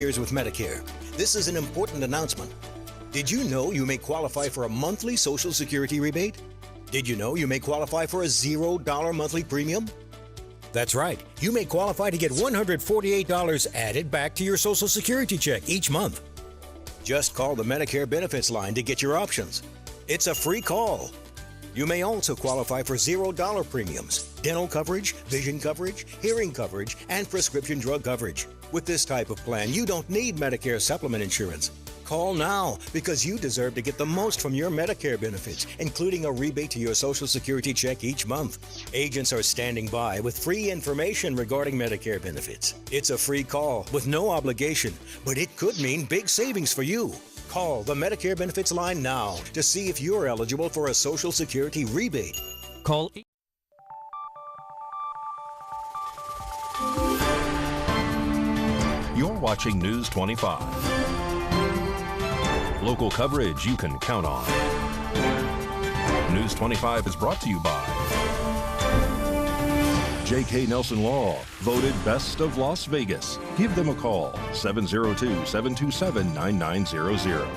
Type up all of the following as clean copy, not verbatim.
Years with Medicare. This is an important announcement. Did you know you may qualify for a monthly Social Security rebate? Did you know you may qualify for a $0 monthly premium? That's right. You may qualify to get $148 added back to your Social Security check each month. Just call the Medicare benefits line to get your options. It's a free call. You may also qualify for $0 premiums, dental coverage, vision coverage, hearing coverage, and prescription drug coverage. With this type of plan, you don't need Medicare supplement insurance. Call now because you deserve to get the most from your Medicare benefits, including a rebate to your Social Security check each month. Agents are standing by with free information regarding Medicare benefits. It's a free call with no obligation, but it could mean big savings for you. Call the Medicare benefits line now to see if you're eligible for a Social Security rebate. Call. You're watching News 25. Local coverage you can count on. News 25 is brought to you by J.K. Nelson Law, voted Best of Las Vegas. Give them a call, 702-727-9900.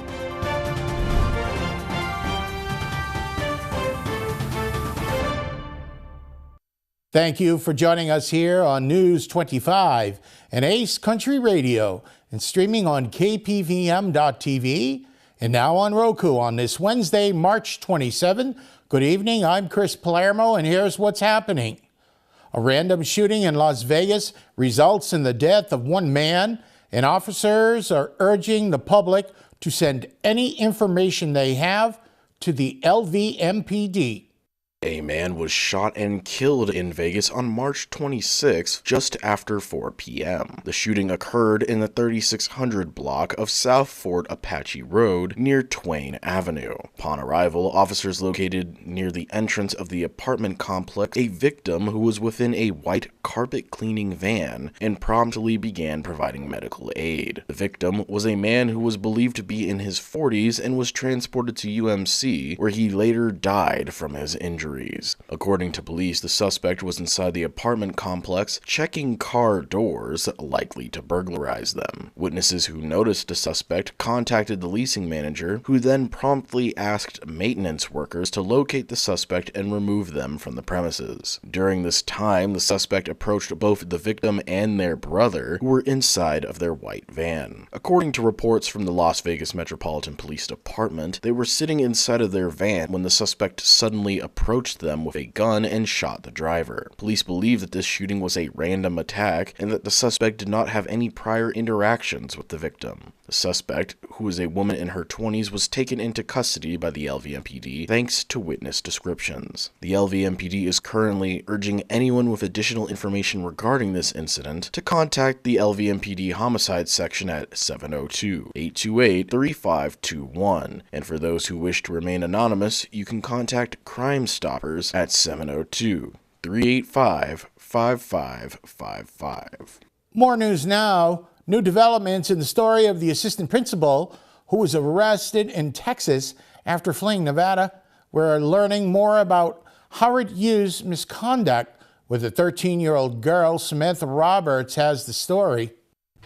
Thank you for joining us here on News 25 and Ace Country Radio and streaming on KPVM.TV and now on Roku on this Wednesday, March 27. Good evening, I'm Chris Palermo, and here's what's happening. A random shooting in Las Vegas results in the death of one man, and officers are urging the public to send any information they have to the LVMPD. A man was shot and killed in Vegas on March 26, just after 4 p.m. The shooting occurred in the 3600 block of South Fort Apache Road near Twain Avenue. Upon arrival, officers located near the entrance of the apartment complex a victim who was within a white carpet cleaning van and promptly began providing medical aid. The victim was a man who was believed to be in his 40s and was transported to UMC, where he later died from his injuries. According to police, the suspect was inside the apartment complex checking car doors, likely to burglarize them. Witnesses who noticed the suspect contacted the leasing manager, who then promptly asked maintenance workers to locate the suspect and remove them from the premises. During this time, the suspect approached both the victim and their brother, who were inside of their white van. According to reports from the Las Vegas Metropolitan Police Department, they were sitting inside of their van when the suspect suddenly approached them with a gun and shot the driver. Police believe that this shooting was a random attack and that the suspect did not have any prior interactions with the victim. The suspect, who is a woman in her 20s, was taken into custody by the LVMPD thanks to witness descriptions. The LVMPD is currently urging anyone with additional information regarding this incident to contact the LVMPD Homicide Section at 702-828-3521. And for those who wish to remain anonymous, you can contact Crime Stoppers at 702-385-5555. More news now. New developments in the story of the assistant principal who was arrested in Texas after fleeing Nevada. We're learning more about Howard Hughes' misconduct with a 13-year-old girl. Samantha Roberts has the story.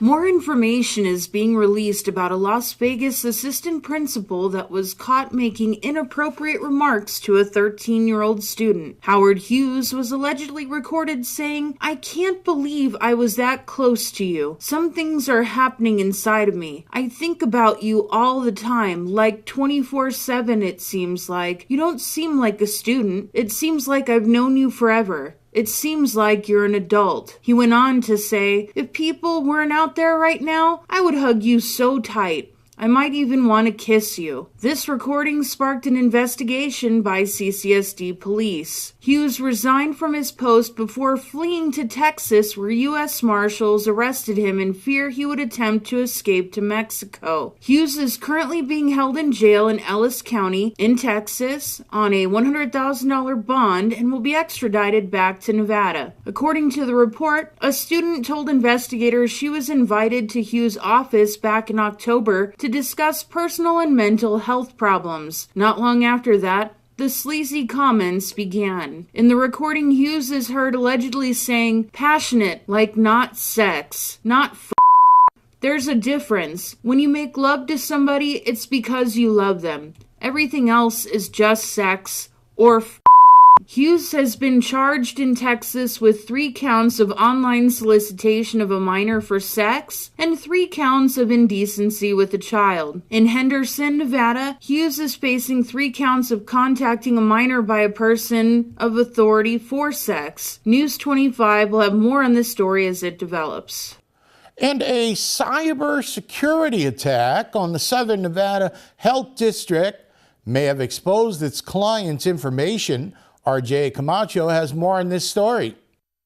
More information is being released about a Las Vegas assistant principal that was caught making inappropriate remarks to a 13-year-old student. Howard Hughes was allegedly recorded saying, "I can't believe I was that close to you. Some things are happening inside of me. I think about you all the time, like 24/7 it seems like. You don't seem like a student. It seems like I've known you forever. It seems like you're an adult." He went on to say, "If people weren't out there right now, I would hug you so tight. I might even want to kiss you." This recording sparked an investigation by CCSD police. Hughes resigned from his post before fleeing to Texas, where U.S. Marshals arrested him in fear he would attempt to escape to Mexico. Hughes is currently being held in jail in Ellis County in Texas on a $100,000 bond and will be extradited back to Nevada. According to the report, a student told investigators she was invited to Hughes' office back in October to discuss personal and mental health problems. Not long after that, the sleazy comments began. In the recording, Hughes is heard allegedly saying, "passionate, like not sex, not There's a difference. When you make love to somebody, it's because you love them. Everything else is just sex or Hughes has been charged in Texas with 3 counts of online solicitation of a minor for sex and 3 counts of indecency with a child. In Henderson, Nevada, Hughes is facing 3 counts of contacting a minor by a person of authority for sex. News 25 will have more on this story as it develops. And a cybersecurity attack on the Southern Nevada Health District may have exposed its clients' information. RJ Camacho has more on this story.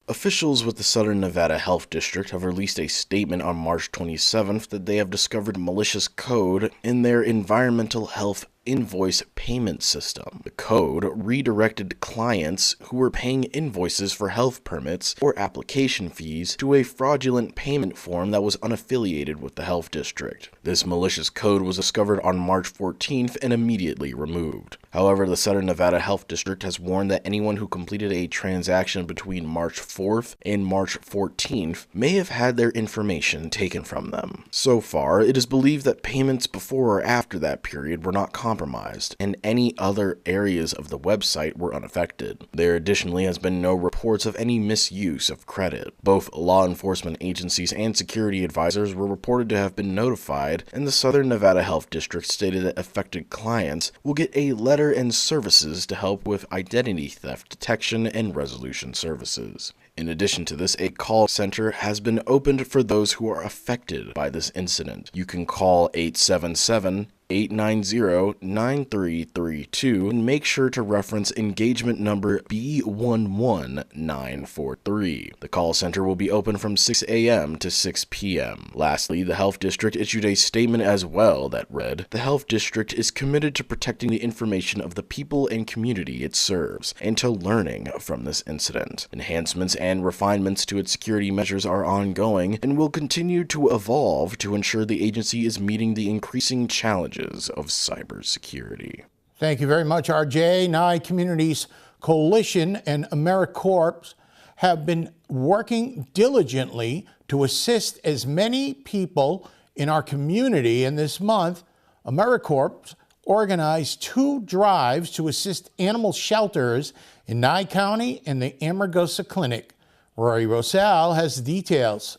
Officials with the Southern Nevada Health District have released a statement on March 27th that they have discovered malicious code in their environmental health invoice payment system. The code redirected clients who were paying invoices for health permits or application fees to a fraudulent payment form that was unaffiliated with the health district. This malicious code was discovered on March 14th and immediately removed. However, the Southern Nevada Health District has warned that anyone who completed a transaction between March 4th and March 14th may have had their information taken from them. So far, it is believed that payments before or after that period were not compromised, and any other areas of the website were unaffected. There additionally has been no reports of any misuse of credit. Both law enforcement agencies and security advisors were reported to have been notified, and the Southern Nevada Health District stated that affected clients will get a letter and services to help with identity theft detection and resolution services. In addition to this, a call center has been opened for those who are affected by this incident. You can call 877-890-9332 and make sure to reference engagement number B11943. The call center will be open from 6 a.m. to 6 p.m. Lastly, the Health District issued a statement as well that read, "The Health District is committed to protecting the information of the people and community it serves and to learning from this incident. Enhancements and refinements to its security measures are ongoing and will continue to evolve to ensure the agency is meeting the increasing challenges of cybersecurity." Thank you very much, RJ. Nye Communities Coalition and AmeriCorps have been working diligently to assist as many people in our community. And this month, AmeriCorps organized 2 drives to assist animal shelters in Nye County and the Amargosa Clinic. Rory Rosal has the details.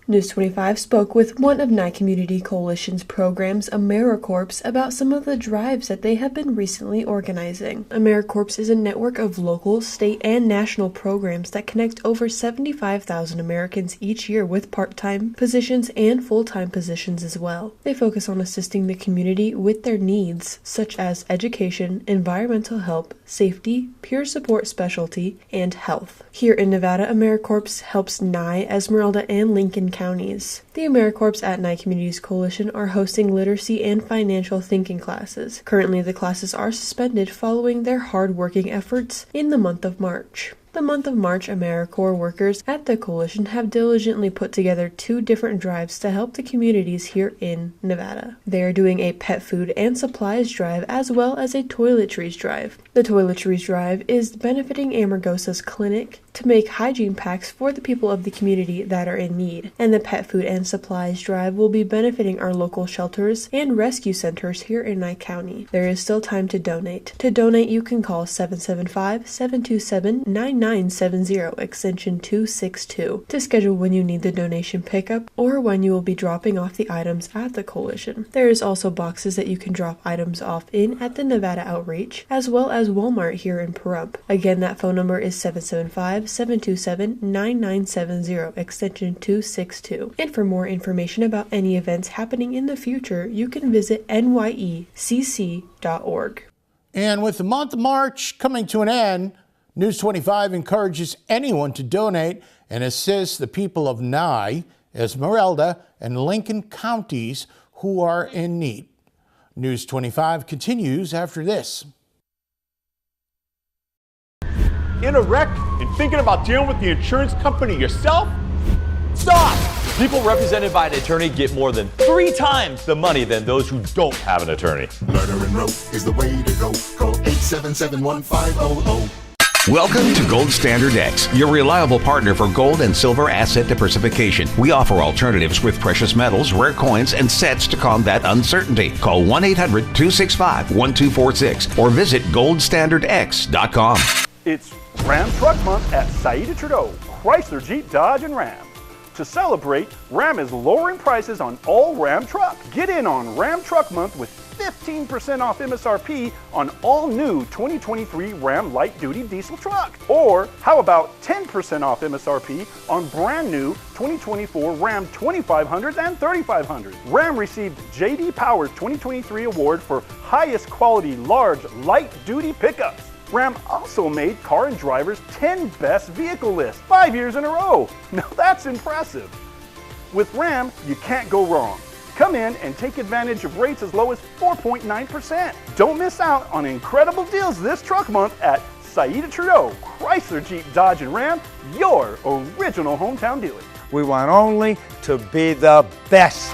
News 25 spoke with one of Nye Community Coalition's programs, AmeriCorps, about some of the drives that they have been recently organizing. AmeriCorps is a network of local, state, and national programs that connect over 75,000 Americans each year with part-time positions and full-time positions as well. They focus on assisting the community with their needs, such as education, environmental help, safety, peer support specialty, and health. Here in Nevada, AmeriCorps helps Nye, Esmeralda, and Lincoln counties. The AmeriCorps at Nye Communities Coalition are hosting literacy and financial thinking classes. Currently, the classes are suspended following their hard-working efforts in the month of March. The month of March, AmeriCorps workers at the coalition have diligently put together 2 different drives to help the communities here in Nevada. They are doing a pet food and supplies drive as well as a toiletries drive. The toiletries drive is benefiting Amargosa's clinic to make hygiene packs for the people of the community that are in need, and the pet food and supplies drive will be benefiting our local shelters and rescue centers here in Nye County. There is still time to donate. To donate, you can call 775-727-9970 extension 262 to schedule when you need the donation pickup or when you will be dropping off the items at the coalition. There is also boxes that you can drop items off in at the Nevada Outreach, as well as Walmart here in Pahrump. Again, that phone number is 775-727-9970 extension 262. And for more information about any events happening in the future, you can visit nyecc.org. And with the month of March coming to an end, News 25 encourages anyone to donate and assist the people of Nye, Esmeralda, and Lincoln counties who are in need. News 25 continues after this. In a wreck and thinking about dealing with the insurance company yourself? Stop! People represented by an attorney get more than 3 times the money than those who don't have an attorney. Murder and rope is the way to go. Call 877-1500. Welcome to Gold Standard X, your reliable partner for gold and silver asset diversification. We offer alternatives with precious metals, rare coins, and sets to combat uncertainty. Call 1-800-265-1246 or visit goldstandardx.com. It's Ram Truck Month at Saida Trudeau, Chrysler, Jeep, Dodge, and Ram. To celebrate, Ram is lowering prices on all Ram trucks. Get in on Ram Truck Month with 15% off MSRP on all new 2023 Ram light duty diesel truck. Or how about 10% off MSRP on brand new 2024 Ram 2500s and 3500s. Ram received J.D. Power's 2023 award for highest quality large light duty pickups. Ram also made Car and Driver's 10 best vehicle list 5 years in a row. Now that's impressive. With Ram, you can't go wrong. Come in and take advantage of rates as low as 4.9%. Don't miss out on incredible deals this truck month at Saida Trudeau, Chrysler, Jeep, Dodge, and Ram, your original hometown dealer. We want only to be the best.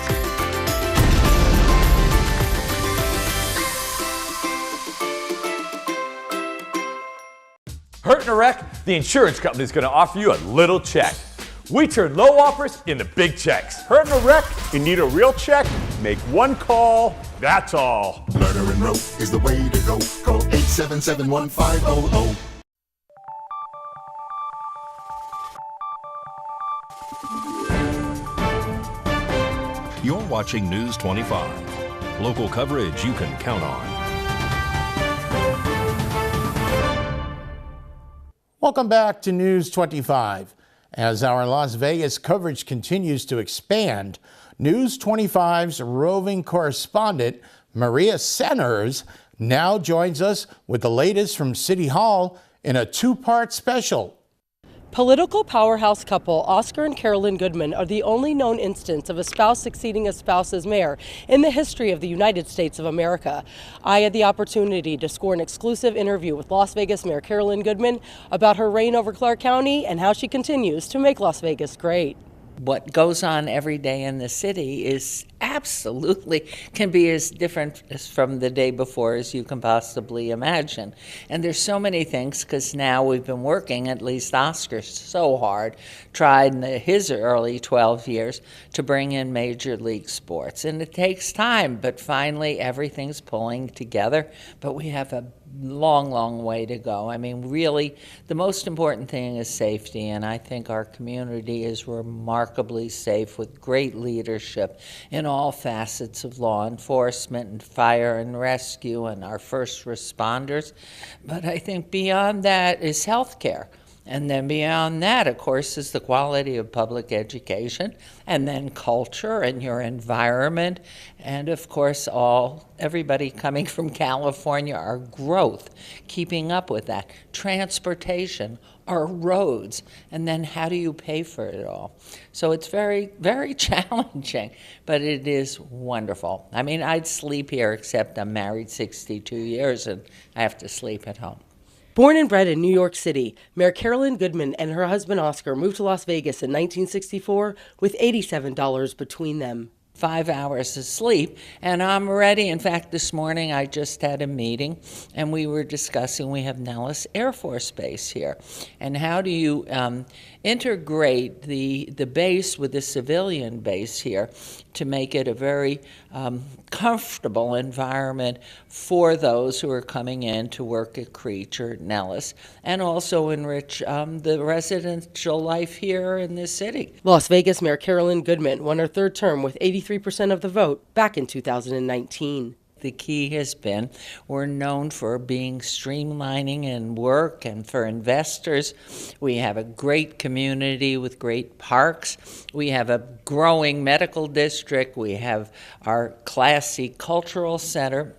Hurt in a wreck? The insurance company is going to offer you a little check. We turn low offers into big checks. Hurt in a wreck? You need a real check? Make one call, that's all. Murder and rope is the way to go. Call 877-1500. You're watching News 25. Local coverage you can count on. Welcome back to News 25. As our Las Vegas coverage continues to expand, News 25's roving correspondent, Maria Centers, now joins us with the latest from City Hall in a two-part special. Political powerhouse couple Oscar and Carolyn Goodman are the only known instance of a spouse succeeding a spouse as mayor in the history of the United States of America. I had the opportunity to score an exclusive interview with Las Vegas Mayor Carolyn Goodman about her reign over Clark County and how she continues to make Las Vegas great. What goes on every day in the city is absolutely can be as different as from the day before as you can possibly imagine. And there's so many things because now we've been working, at least Oscar, so hard, tried in his early 12 years to bring in major league sports. And it takes time, but finally everything's pulling together. But we have a long way to go. I mean, really, the most important thing is safety, and I think our community is remarkably safe with great leadership in all facets of law enforcement and fire and rescue and our first responders. But I think beyond that is healthcare. And then beyond that, of course, is the quality of public education, and then culture and your environment, and of course, everybody coming from California, our growth, keeping up with that, transportation, our roads, and then how do you pay for it all? So it's very, very challenging, but it is wonderful. I mean, I'd sleep here, except I'm married 62 years, and I have to sleep at home. Born and bred in New York City, Mayor Carolyn Goodman and her husband Oscar moved to Las Vegas in 1964 with $87 between them. 5 hours of sleep, and I'm ready. In fact, this morning I just had a meeting, and we were discussing, we have Nellis Air Force Base here, and how do you integrate the base with the civilian base here to make it a very comfortable environment for those who are coming in to work at Creech or Nellis, and also enrich the residential life here in the city. Las Vegas Mayor Carolyn Goodman won her third term with 83% of the vote back in 2019. The key has been we're known for being streamlining in work and for investors. We have a great community with great parks. We have a growing medical district. We have our classy cultural center.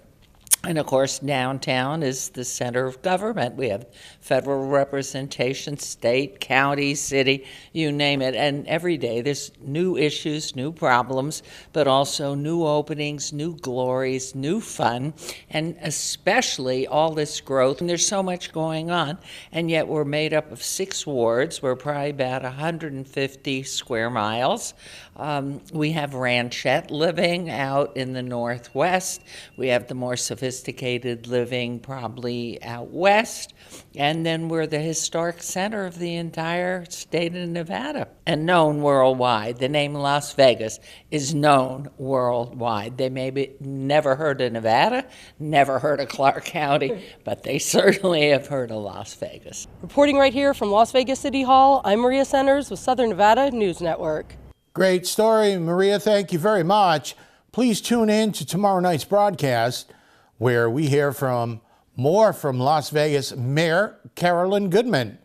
And of course, downtown is the center of government. We have federal representation, state, county, city, you name it. And every day there's new issues, new problems, but also new openings, new glories, new fun, and especially all this growth. And there's so much going on, and yet we're made up of 6 wards. We're probably about 150 square miles. We have ranchette living out in the northwest. We have the more sophisticated sophisticated living probably out west. And then we're the historic center of the entire state of Nevada and known worldwide. The name Las Vegas is known worldwide. They maybe never heard of Nevada, never heard of Clark County, but they certainly have heard of Las Vegas. Reporting right here from Las Vegas City Hall, I'm Maria Centers with Southern Nevada News Network. Great story, Maria. Thank you very much. Please tune in to tomorrow night's broadcast where we hear more from Las Vegas Mayor Carolyn Goodman.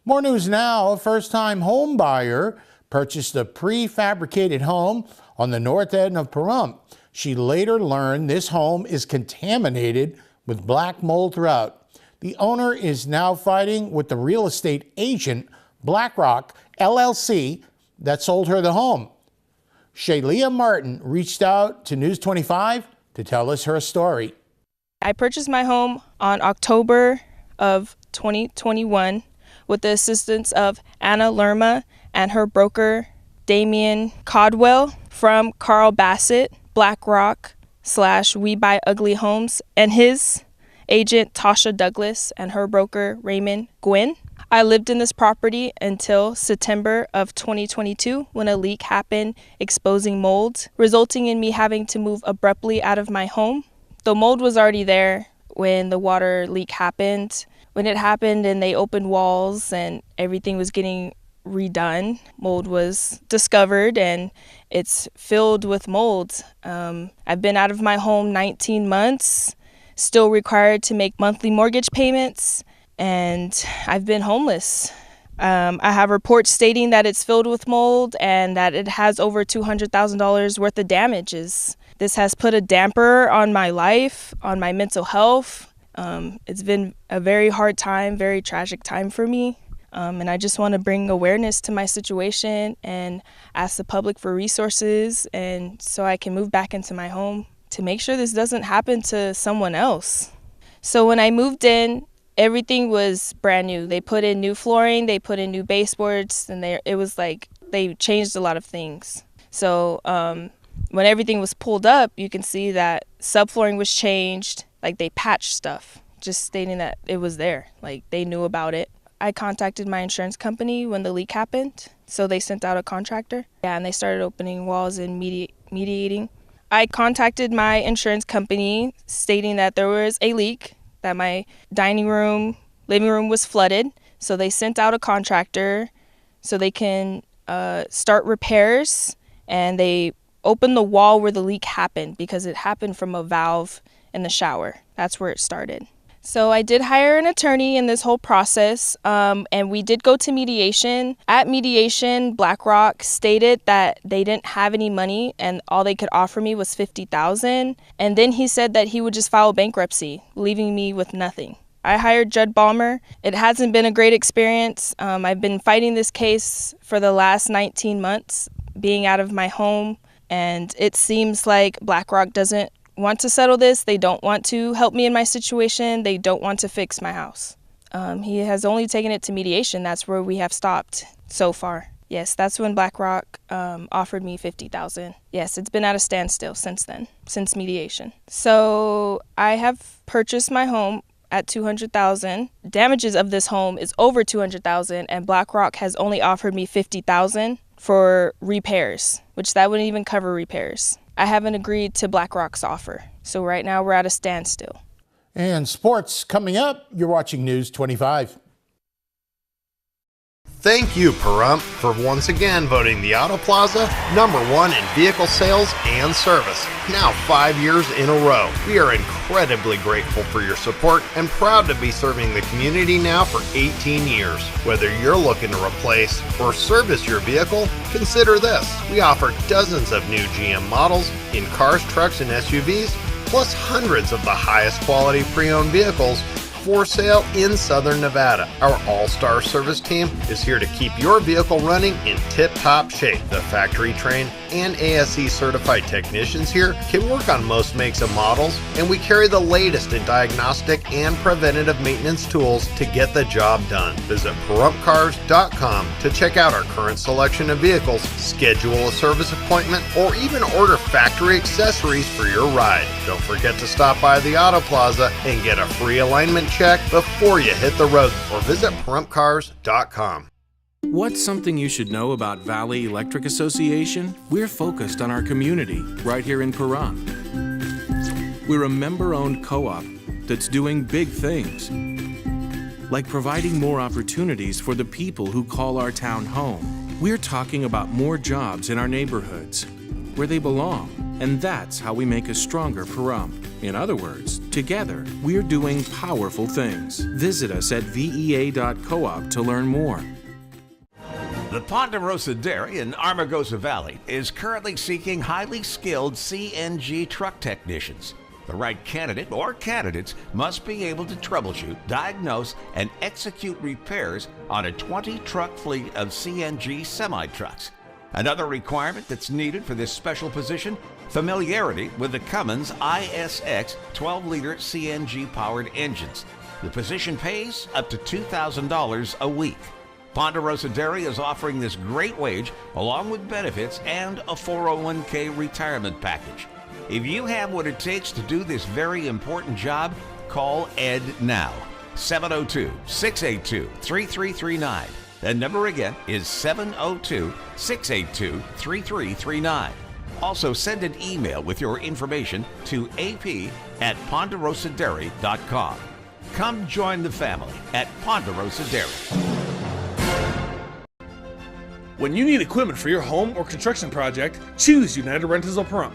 More news now. A first-time home buyer purchased a prefabricated home on the north end of Pahrump. She later learned this home is contaminated with black mold throughout. The owner is now fighting with the real estate agent, BlackRock LLC, that sold her the home. Shaylia Martin reached out to News 25 to tell us her story. I purchased my home on October of 2021 with the assistance of Anna Lerma and her broker, Damian Codwell, from Carl Bassett, BlackRock / We Buy Ugly Homes, and his agent, Tasha Douglas, and her broker, Raymond Gwynn. I lived in this property until September of 2022 when a leak happened exposing mold, resulting in me having to move abruptly out of my home. The mold was already there when the water leak happened. When it happened and they opened walls and everything was getting redone, mold was discovered and it's filled with mold. I've been out of my home 19 months, still required to make monthly mortgage payments, and I've been homeless. I have reports stating that it's filled with mold and that it has over $200,000 worth of damages. This has put a damper on my life, on my mental health. It's been a very hard time, very tragic time for me. And I just want to bring awareness to my situation and ask the public for resources and so I can move back into my home to make sure this doesn't happen to someone else. So when I moved in, everything was brand new. They put in new flooring, they put in new baseboards, and it was like they changed a lot of things. So when everything was pulled up, you can see that subflooring was changed, like they patched stuff, just stating that it was there, like they knew about it. I contacted my insurance company when the leak happened, so they sent out a contractor. Yeah, and they started opening walls and mediating. I contacted my insurance company stating that there was a leak, that my dining room, living room was flooded. So they sent out a contractor so they can start repairs, and they opened the wall where the leak happened because it happened from a valve in the shower. That's where it started. So I did hire an attorney in this whole process, and we did go to mediation. At mediation, BlackRock stated that they didn't have any money and all they could offer me was $50,000. And then he said that he would just file bankruptcy, leaving me with nothing. I hired Judd Balmer. It hasn't been a great experience. I've been fighting this case for the last 19 months, being out of my home, and it seems like BlackRock doesn't want to settle this. They don't want to help me in my situation. They don't want to fix my house. He has only taken it to mediation. That's where we have stopped so far. Yes, that's when BlackRock offered me $50,000. Yes, it's been at a standstill since then, since mediation. So I have purchased my home at $200,000. Damages of this home is over $200,000, and BlackRock has only offered me $50,000 for repairs, which that wouldn't even cover repairs. I haven't agreed to BlackRock's offer. So right now we're at a standstill. And sports coming up. You're watching News 25. Thank you, Pahrump, for once again voting the Auto Plaza #1 in vehicle sales and service, now 5 years in a row. We are incredibly grateful for your support and proud to be serving the community now for 18 years. Whether you're looking to replace or service your vehicle, consider this. We offer dozens of new GM models in cars, trucks, and SUVs, plus hundreds of the highest quality pre-owned vehicles, for sale in Southern Nevada. Our all-star service team is here to keep your vehicle running in tip-top shape. The factory-trained and ASE certified technicians here can work on most makes and models, and we carry the latest in diagnostic and preventative maintenance tools to get the job done. Visit ParumpCars.com to check out our current selection of vehicles, schedule a service appointment, or even order factory accessories for your ride. Don't forget to stop by the Auto Plaza and get a free alignment check before you hit the road, or visit ParumpCars.com. What's something you should know about Valley Electric Association? We're focused on our community right here in Pahrump. We're a member-owned co-op that's doing big things, like providing more opportunities for the people who call our town home. We're talking about more jobs in our neighborhoods, where they belong, and that's how we make a stronger Pahrump. In other words, together, we're doing powerful things. Visit us at vea.coop to learn more. The Ponderosa Dairy in Armagosa Valley is currently seeking highly skilled CNG truck technicians. The right candidate or candidates must be able to troubleshoot, diagnose, and execute repairs on a 20-truck fleet of CNG semi-trucks. Another requirement that's needed for this special position, familiarity with the Cummins ISX 12-liter CNG-powered engines. The position pays up to $2,000 a week. Ponderosa Dairy is offering this great wage along with benefits and a 401k retirement package. If you have what it takes to do this very important job, call Ed now. 702-682-3339. The number again is 702-682-3339. Also send an email with your information to ap@ponderosadairy.com. Come join the family at Ponderosa Dairy. When you need equipment for your home or construction project, choose United Rentals of Pahrump.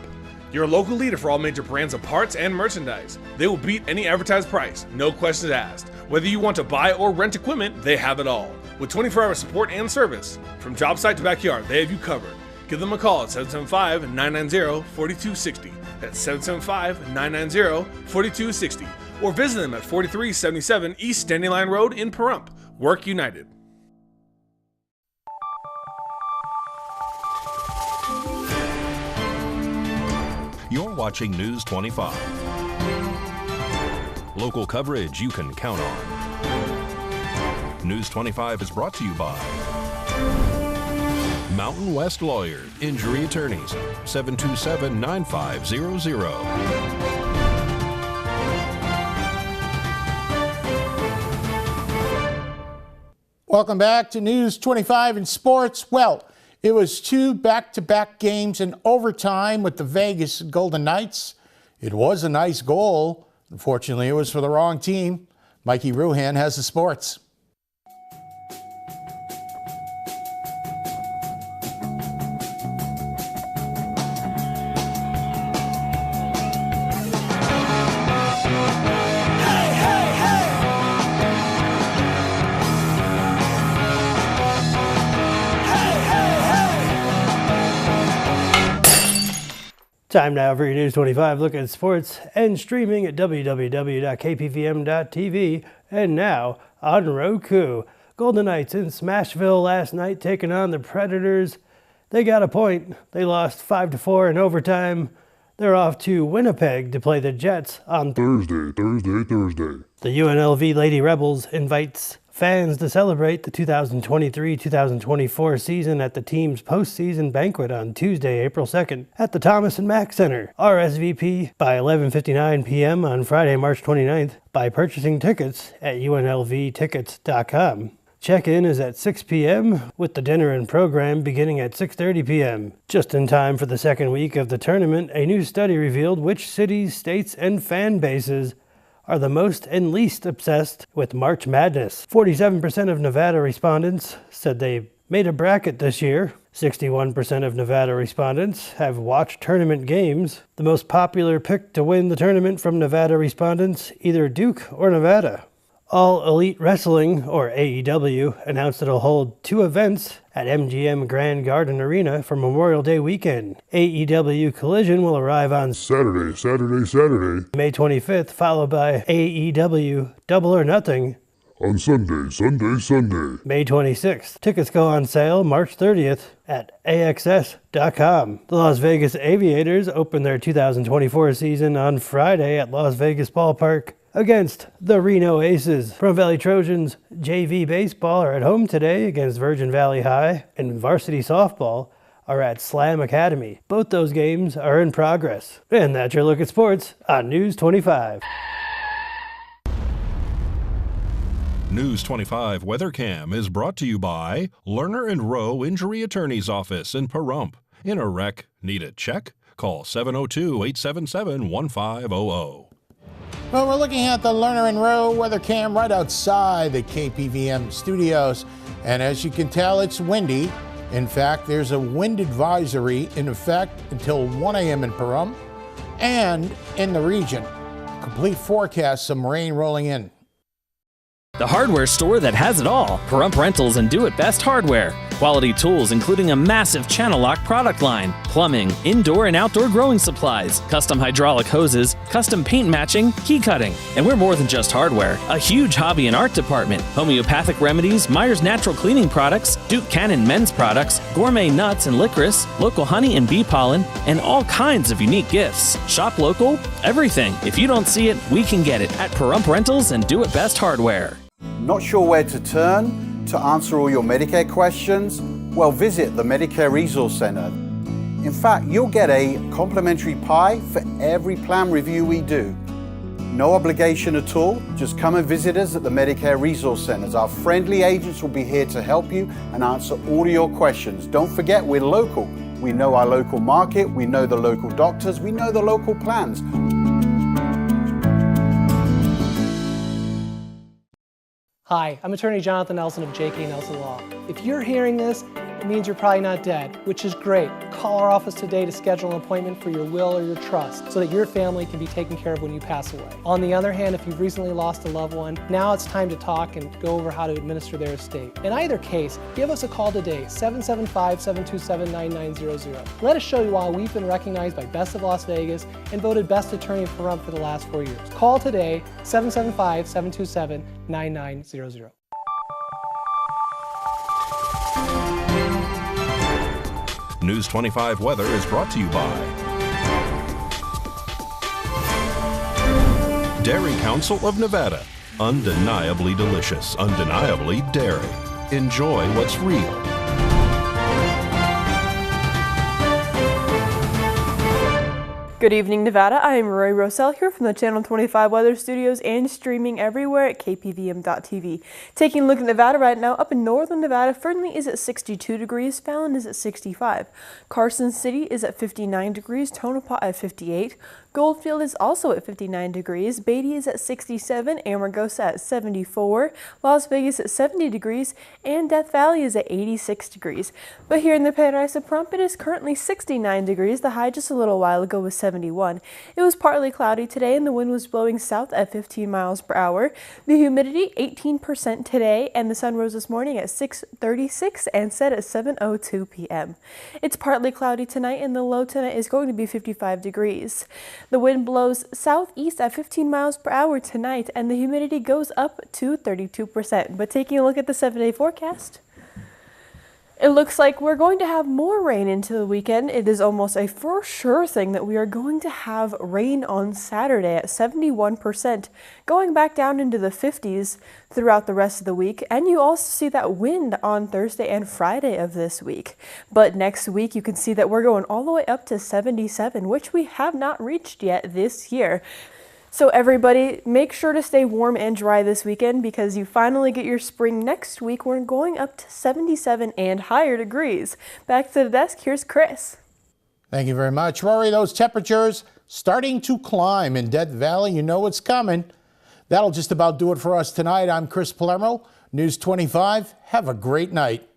Your local leader for all major brands of parts and merchandise. They will beat any advertised price, no questions asked. Whether you want to buy or rent equipment, they have it all. With 24-hour support and service, from job site to backyard, they have you covered. Give them a call at 775-990-4260. That's 775-990-4260. Or visit them at 4377 East Standing Line Road in Pahrump. Work United. You're watching News 25. Local coverage you can count on. News 25 is brought to you by Mountain West Lawyers, Injury Attorneys, 727-9500. Welcome back to News 25 in sports. Well, it was 2 back-to-back games in overtime with the Vegas Golden Knights. It was a nice goal. Unfortunately, it was for the wrong team. Mikey Ruhan has the sports. Time now for your News 25 look at sports and streaming at www.kpvm.tv and now on Roku. Golden Knights in Smashville last night taking on the Predators. They got a point. They lost 5-4 in overtime. They're off to Winnipeg to play the Jets on Thursday. The UNLV Lady Rebels invites fans to celebrate the 2023-2024 season at the team's postseason banquet on Tuesday, April 2nd at the Thomas & Mack Center. RSVP by 11:59 p.m. on Friday, March 29th by purchasing tickets at unlvtickets.com. Check-in is at 6 p.m. with the dinner and program beginning at 6:30 p.m. Just in time for the second week of the tournament, a new study revealed which cities, states, and fan bases are the most and least obsessed with March Madness. 47% of Nevada respondents said they made a bracket this year. 61% of Nevada respondents have watched tournament games. The most popular pick to win the tournament from Nevada respondents, either Duke or Nevada. All Elite Wrestling, or AEW, announced it'll hold 2 events at MGM Grand Garden Arena for Memorial Day weekend. AEW Collision will arrive on Saturday, May 25th, followed by AEW Double or Nothing on Sunday, May 26th. Tickets go on sale March 30th at AXS.com. The Las Vegas Aviators open their 2024 season on Friday at Las Vegas Ballpark against the Reno Aces. Front Valley Trojans JV Baseball are at home today against Virgin Valley High, and varsity softball are at Slam Academy. Both those games are in progress. And that's your look at sports on News 25. News 25 Weather Cam is brought to you by Lerner and Rowe Injury Attorney's Office in Pahrump. In a wreck, need a check? Call 702-877-1500. Well, we're looking at the Lerner and Rowe weather cam right outside the KPVM studios. And as you can tell, it's windy. In fact, there's a wind advisory in effect until 1 a.m. in Pahrump and in the region. Complete forecast, some rain rolling in. The hardware store that has it all. Pahrump Rentals and Do It Best Hardware. Quality tools including a massive channel lock product line, plumbing, indoor and outdoor growing supplies, custom hydraulic hoses, custom paint matching, key cutting. And we're more than just hardware. A huge hobby and art department, homeopathic remedies, Myers Natural Cleaning Products, Duke Cannon men's products, gourmet nuts and licorice, local honey and bee pollen, and all kinds of unique gifts. Shop local, everything. If you don't see it, we can get it at Pahrump Rentals and Do It Best Hardware. Not sure where to turn to answer all your Medicare questions? Well, visit the Medicare Resource Center. In fact, you'll get a complimentary pie for every plan review we do. No obligation at all. Just come and visit us at the Medicare Resource Centers. Our friendly agents will be here to help you and answer all of your questions. Don't forget, we're local. We know our local market, we know the local doctors, we know the local plans. Hi, I'm attorney Jonathan Nelson of J.K. Nelson Law. If you're hearing this, it means you're probably not dead, which is great. Call our office today to schedule an appointment for your will or your trust so that your family can be taken care of when you pass away. On the other hand, if you've recently lost a loved one, now it's time to talk and go over how to administer their estate. In either case, give us a call today, 775-727-9900. Let us show you why we've been recognized by Best of Las Vegas and voted Best Attorney in Pahrump for the last 4 years. Call today, 775-727-9900. News 25 Weather is brought to you by Dairy Council of Nevada. Undeniably delicious, undeniably dairy. Enjoy what's real. Good evening, Nevada. I am Roy Rosell here from the Channel 25 Weather Studios and streaming everywhere at KPVM.TV. Taking a look at Nevada right now, up in northern Nevada, Fernley is at 62 degrees, Fallon is at 65. Carson City is at 59 degrees, Tonopah at 58. Goldfield is also at 59 degrees, Beatty is at 67, Amargosa at 74, Las Vegas at 70 degrees, and Death Valley is at 86 degrees. But here in the Paradise of Pahrump, it is currently 69 degrees. The high just a little while ago was 71. It was partly cloudy today and the wind was blowing south at 15 miles per hour. The humidity 18% today, and the sun rose this morning at 6:36 and set at 7:02 p.m. It's partly cloudy tonight and the low tonight is going to be 55 degrees. The wind blows southeast at 15 miles per hour tonight and the humidity goes up to 32%. But taking a look at the 7-day forecast, it looks like we're going to have more rain into the weekend. It is almost a for sure thing that we are going to have rain on Saturday at 71%, going back down into the 50s throughout the rest of the week. And you also see that wind on Thursday and Friday of this week. But next week, you can see that we're going all the way up to 77, which we have not reached yet this year. So everybody, make sure to stay warm and dry this weekend because you finally get your spring next week. We're going up to 77 and higher degrees. Back to the desk, here's Chris. Thank you very much, Rory. Those temperatures starting to climb in Death Valley. You know it's coming. That'll just about do it for us tonight. I'm Chris Palermo, News 25. Have a great night.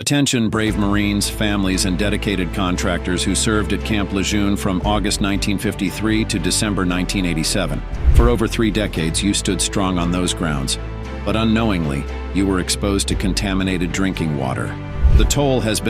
Attention, brave Marines, families, and dedicated contractors who served at Camp Lejeune from August 1953 to December 1987. For over 3 decades, you stood strong on those grounds, but unknowingly, you were exposed to contaminated drinking water. The toll has been